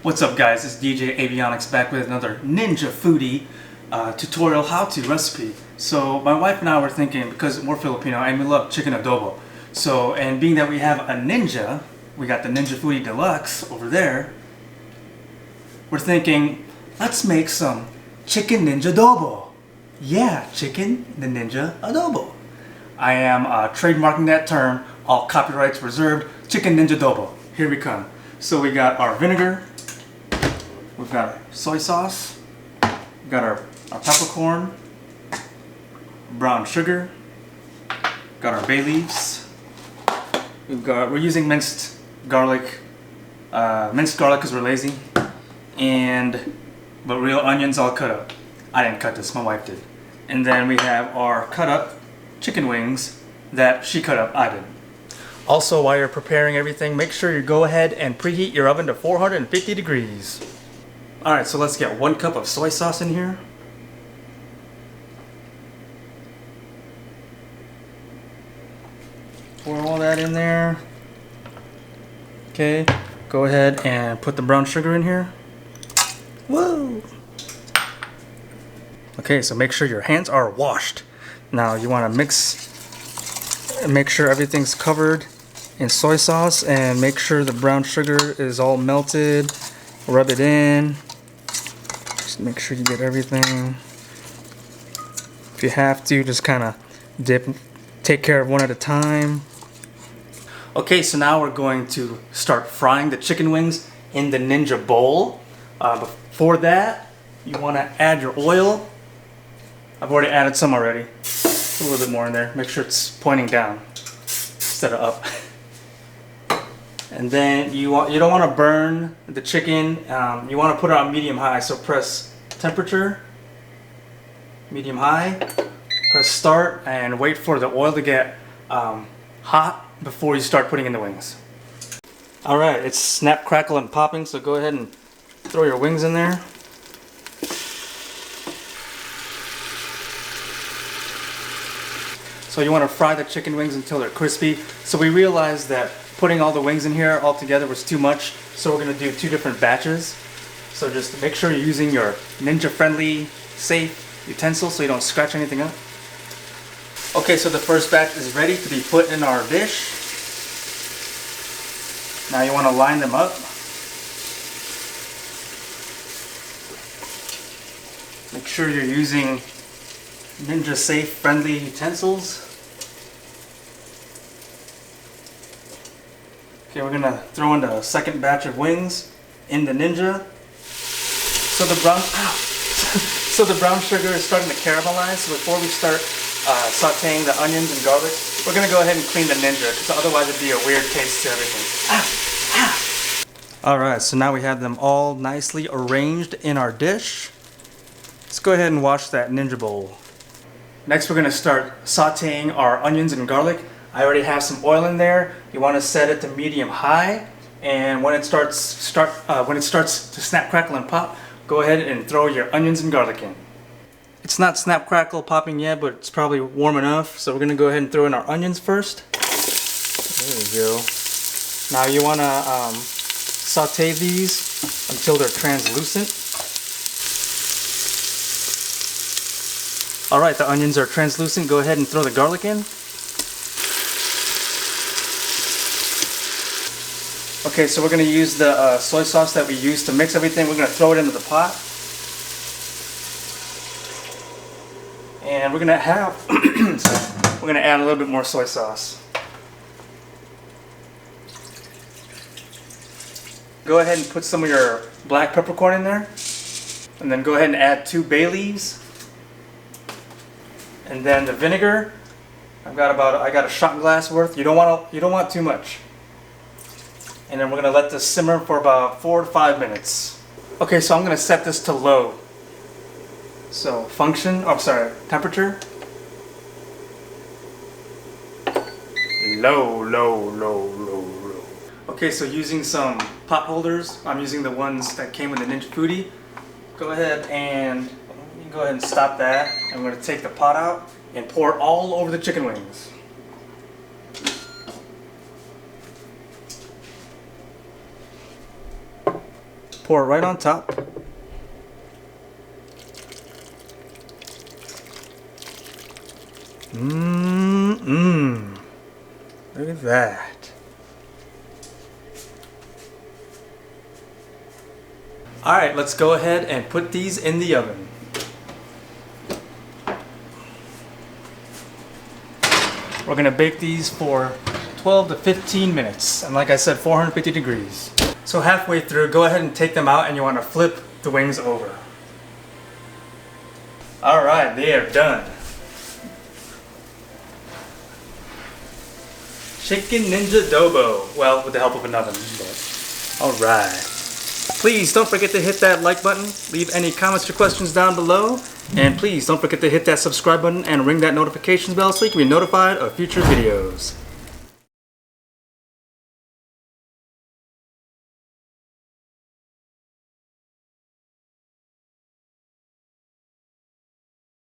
What's up guys, it's DJ Avionics back with another Ninja Foodi tutorial how-to recipe. So my wife and I were thinking, because we're Filipino and we love chicken adobo, so and being that we have a Ninja, we got the Ninja Foodi Deluxe over there, we're thinking, let's make some ChickeNinjAdobo. Yeah, chicken the ninja adobo. I am trademarking that term, all copyrights reserved, ChickeNinjAdobo. Here we come. So we got our vinegar, we've got our soy sauce, we've got our peppercorn, brown sugar, got our bay leaves, we're using minced garlic because we're lazy, but real onions all cut up. I didn't cut this, my wife did. And then we have our cut up chicken wings that she cut up, I did. Also, while you're preparing everything, make sure you go ahead and preheat your oven to 450 degrees. Alright, so let's get 1 cup of soy sauce in here. Pour all that in there. Okay, go ahead and put the brown sugar in here. Whoa! Okay, so make sure your hands are washed. Now you want to make sure everything's covered in soy sauce and make sure the brown sugar is all melted. Rub it in. Just make sure you get everything. If you have to, just kind of take care of one at a time. Okay, so now we're going to start frying the chicken wings in the Ninja bowl. Before that, you want to add your oil. I've already added some already. Put a little bit more in there. Make sure it's pointing down instead of up. And then you don't want to burn the chicken. You want to put it on medium high. So press temperature, medium high. Press start and wait for the oil to get hot before you start putting in the wings. All right, it's snap, crackle, and popping. So go ahead and throw your wings in there. So you want to fry the chicken wings until they're crispy. So we realized that putting all the wings in here all together was too much. So we're going to do 2 different batches. So just make sure you're using your ninja friendly, safe utensils so you don't scratch anything up. Okay, so the first batch is ready to be put in our dish. Now you want to line them up. Make sure you're using Ninja safe friendly utensils. Okay, we're gonna throw in the second batch of wings in the Ninja. So the brown sugar is starting to caramelize. So before we start sauteing the onions and garlic, we're gonna go ahead and clean the Ninja because otherwise it'd be a weird taste to everything. Alright, so now we have them all nicely arranged in our dish. Let's go ahead and wash that Ninja bowl. Next we're going to start sauteing our onions and garlic. I already have some oil in there. You want to set it to medium high, and when it starts to snap, crackle, and pop, go ahead and throw your onions and garlic in. It's not snap, crackle, popping yet, but it's probably warm enough. So we're going to go ahead and throw in our onions first. There we go. Now you want to saute these until they're translucent. Alright, the onions are translucent. Go ahead and throw the garlic in. Okay, so we're going to use the soy sauce that we used to mix everything. We're going to throw it into the pot. And we're going to add a little bit more soy sauce. Go ahead and put some of your black peppercorn in there. And then go ahead and add 2 bay leaves. And then the vinegar, I got a shot glass worth. You don't want too much. And then we're gonna let this simmer for about 4 to 5 minutes. Okay, so I'm gonna set this to low. So temperature. Low. Okay, so using some pot holders, I'm using the ones that came with the Ninja Foodi. Go ahead and stop that. I'm going to take the pot out and pour it all over the chicken wings. pour it right on top. Look at that. Alright, let's go ahead and put these in the oven. We're going to bake these for 12 to 15 minutes. And like I said, 450 degrees. So halfway through, go ahead and take them out and you want to flip the wings over. Alright, they are done. ChickeNinjAdobo. Well, with the help of an oven, but alright. Please don't forget to hit that like button, leave any comments or questions down below, and please don't forget to hit that subscribe button and ring that notification bell so you can be notified of future videos.